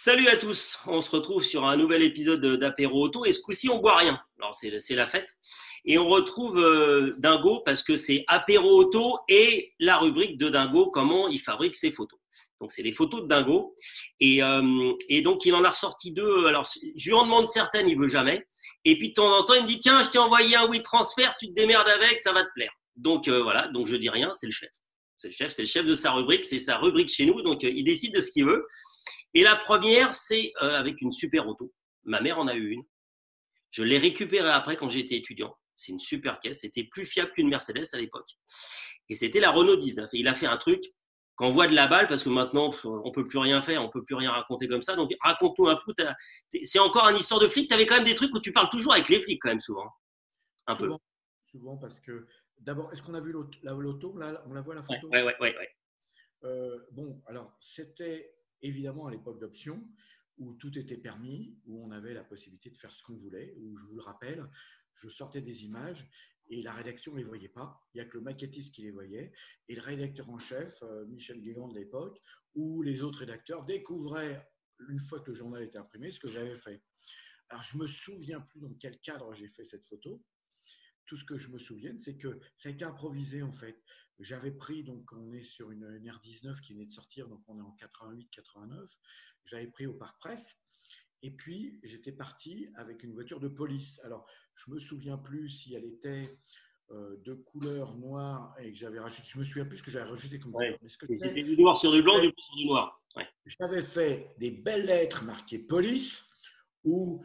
Salut à tous, on se retrouve sur un nouvel épisode d'Apéro Auto et ce coup-ci on boit rien, alors c'est la fête et on retrouve Dingo parce que c'est Apéro Auto et la rubrique de Dingo, comment il fabrique ses photos. Donc c'est les photos de Dingo et donc il en a ressorti deux, alors je lui en demande certaines, il veut jamais et puis de temps en temps il me dit tiens je t'ai envoyé un WeTransfer, tu te démerdes avec, ça va te plaire. Donc voilà, donc je dis rien, c'est le chef. C'est le chef de sa rubrique, c'est sa rubrique chez nous, donc il décide de ce qu'il veut. Et la première, c'est avec une super auto. Ma mère en a eu une. Je l'ai récupérée après quand j'étais étudiant. C'est une super caisse. C'était plus fiable qu'une Mercedes à l'époque. Et c'était la Renault 19. Et il a fait un truc qu'on voit de la balle parce que maintenant, on peut plus rien faire, on peut plus rien raconter comme ça. Donc, raconte-nous un peu. C'est encore une histoire de flic. Tu avais quand même des trucs où tu parles toujours avec les flics quand même souvent. Un peu. Souvent parce que, d'abord, est-ce qu'on a vu l'auto là, on la voit la photo? Ouais. Bon, alors, c'était évidemment à l'époque d'option, où tout était permis, où on avait la possibilité de faire ce qu'on voulait, où je vous le rappelle, je sortais des images et la rédaction ne les voyait pas. Il n'y a que le maquettiste qui les voyait et le rédacteur en chef, Michel Guégan de l'époque, ou les autres rédacteurs découvraient, une fois que le journal était imprimé, ce que j'avais fait. Alors, je ne me souviens plus dans quel cadre j'ai fait cette photo. Tout ce que je me souviens, c'est que ça a été improvisé en fait. J'avais pris, donc on est sur une R19 qui venait de sortir, donc on est en 88-89. J'avais pris au Parc Presse. Et puis, j'étais parti avec une voiture de police. Alors, je ne me souviens plus si elle était de couleur noire et que j'avais rajouté. Je me souviens plus ce que j'avais rajouté comme couleur. Mais ce que c'était du noir sur du blanc, du blanc sur du noir. Ouais. J'avais fait des belles lettres marquées police ou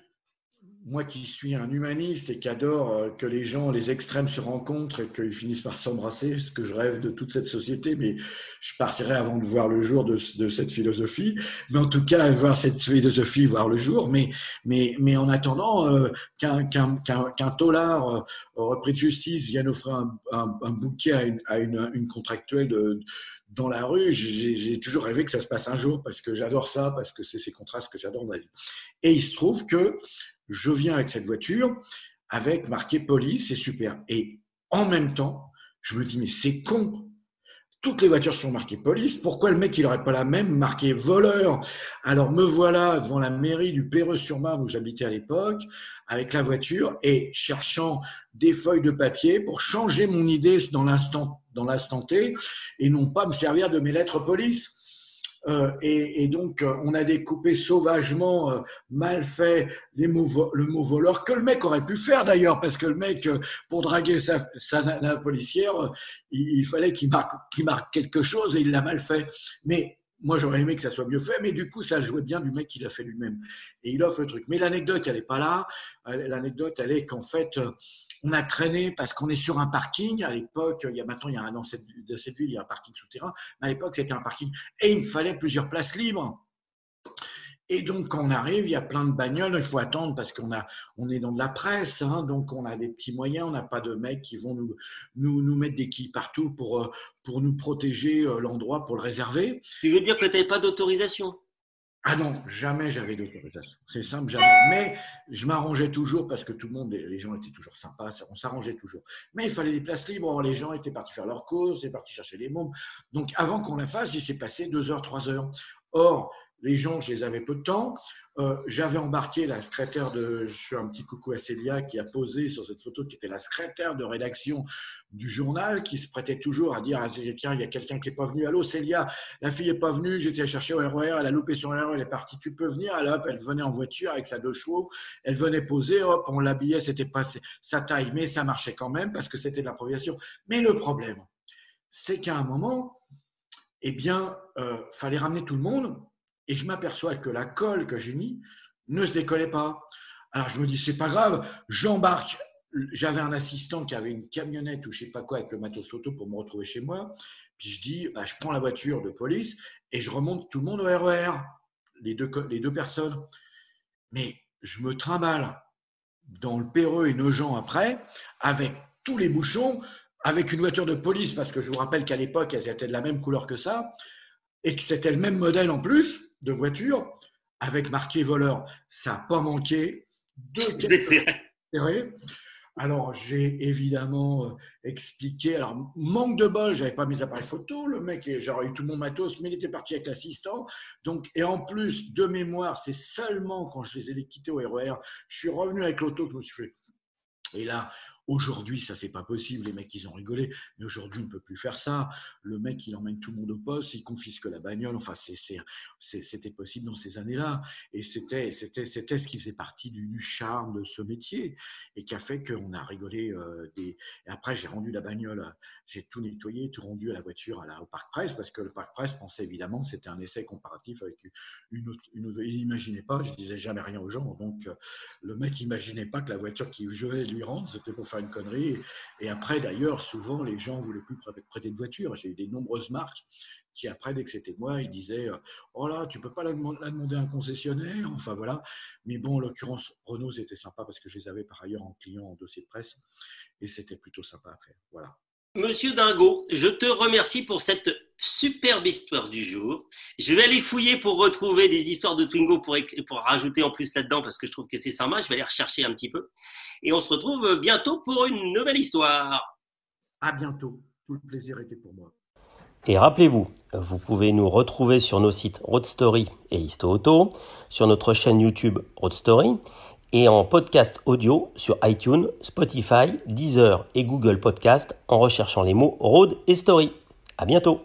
moi qui suis un humaniste et qui adore que les gens, les extrêmes se rencontrent et qu'ils finissent par s'embrasser, ce que je rêve de toute cette société, mais je partirai avant de voir le jour de cette philosophie. Mais en tout cas, voir cette philosophie voir le jour. Mais en attendant qu'un taulard repris de justice vienne offrir un bouquet à une contractuelle dans la rue, j'ai toujours rêvé que ça se passe un jour parce que j'adore ça, parce que c'est ces contrastes que j'adore dans la vie. Et il se trouve que je viens avec cette voiture, avec marqué police, c'est super. Et en même temps, je me dis, mais c'est con. Toutes les voitures sont marquées police. Pourquoi le mec, il n'aurait pas la même marquée voleur? Alors, me voilà devant la mairie du Perreux-sur-Marne où j'habitais à l'époque, avec la voiture et cherchant des feuilles de papier pour changer mon idée dans l'instant T et non pas me servir de mes lettres police. Et donc, on a découpé sauvagement, mal fait, le mot voleur, que le mec aurait pu faire d'ailleurs, parce que le mec, pour draguer la policière, il fallait qu'il marque quelque chose et il l'a mal fait. Mais moi, j'aurais aimé que ça soit mieux fait, mais du coup, ça jouait bien du mec qui l'a fait lui-même. Et il offre le truc. Mais l'anecdote, elle n'est pas là. L'anecdote, elle est qu'en fait, on a traîné parce qu'on est sur un parking. À l'époque, maintenant, il y a dans cette ville, il y a un parking souterrain. Mais à l'époque, c'était un parking. Et il me fallait plusieurs places libres. Et donc, quand on arrive, il y a plein de bagnoles. Il faut attendre parce on est dans de la presse. Hein, donc, on a des petits moyens. On n'a pas de mecs qui vont nous mettre des quilles partout pour nous protéger l'endroit, pour le réserver. Tu veux dire que tu n'avais pas d'autorisation? Ah non, jamais j'avais d'autorisation. C'est simple, jamais. Mais je m'arrangeais toujours parce que tout le monde, les gens étaient toujours sympas, on s'arrangeait toujours. Mais il fallait des places libres, les gens étaient partis faire leur cause, étaient partis chercher les mômes. Donc avant qu'on la fasse, il s'est passé 2 heures, 3 heures. Or, les gens, je les avais peu de temps. J'avais embarqué la secrétaire je fais un petit coucou à Célia qui a posé sur cette photo, qui était la secrétaire de rédaction du journal, qui se prêtait toujours à dire tiens, il y a quelqu'un qui n'est pas venu. Allô Célia, la fille n'est pas venue, j'étais chercher au RER, elle a loupé son RER, elle est partie, tu peux venir. Elle venait en voiture avec sa 2 chevaux, elle venait poser, hop, on l'habillait, c'était pas sa taille, mais ça marchait quand même parce que c'était de l'improvisation. Mais le problème, c'est qu'à un moment, eh bien, fallait ramener tout le monde. Et je m'aperçois que la colle que j'ai mis ne se décollait pas. Alors je me dis, c'est pas grave, j'embarque. J'avais un assistant qui avait une camionnette ou je sais pas quoi avec le matos photo pour me retrouver chez moi. Puis je dis, je prends la voiture de police et je remonte tout le monde au RER, les deux personnes. Mais je me trimballe dans le Perreux et Nogent après, avec tous les bouchons, avec une voiture de police, parce que je vous rappelle qu'à l'époque, elles étaient de la même couleur que ça, et que c'était le même modèle en plus de voiture, avec marqué voleur. Ça n'a pas manqué de serré. Alors, j'ai évidemment expliqué. Alors, manque de bol, j'avais pas mes appareils photo. Le mec, j'aurais eu tout mon matos, mais il était parti avec l'assistant. Donc, et en plus, de mémoire, c'est seulement quand je les ai quittés au RER, je suis revenu avec l'auto que je me suis fait. Et là, aujourd'hui, ça, c'est pas possible. Les mecs, ils ont rigolé. Mais aujourd'hui, on ne peut plus faire ça. Le mec, il emmène tout le monde au poste, il confisque la bagnole. Enfin, c'était possible dans ces années-là. Et c'était ce qui faisait partie du charme de ce métier et qui a fait qu'on a rigolé. Et après, j'ai rendu la bagnole, j'ai tout nettoyé, tout rendu à la voiture au Parc Presse parce que le Parc Presse pensait évidemment que c'était un essai comparatif avec une autre. Il n'imaginait pas, je disais jamais rien aux gens. Donc, le mec n'imaginait pas que la voiture qui je vais lui rendre, c'était pour faire une connerie. Et après, d'ailleurs, souvent, les gens ne voulaient plus prêter de voiture. J'ai eu des nombreuses marques qui, après, dès que c'était moi, ils disaient « Oh là, tu ne peux pas la demander à un concessionnaire ?» Enfin, voilà. Mais bon, en l'occurrence, Renault, c'était sympa parce que je les avais par ailleurs en client en dossier de presse. Et c'était plutôt sympa à faire. Voilà. Monsieur Dingo, je te remercie pour cette superbe histoire du jour. Je vais aller fouiller pour retrouver des histoires de Twingo pour rajouter en plus là-dedans parce que je trouve que c'est sympa. Je vais aller rechercher un petit peu. Et on se retrouve bientôt pour une nouvelle histoire. À bientôt. Tout le plaisir était pour moi. Et rappelez-vous, vous pouvez nous retrouver sur nos sites Road Story et Histo Auto, sur notre chaîne YouTube Road Story, et en podcast audio sur iTunes, Spotify, Deezer et Google Podcast en recherchant les mots Road et Story. À bientôt!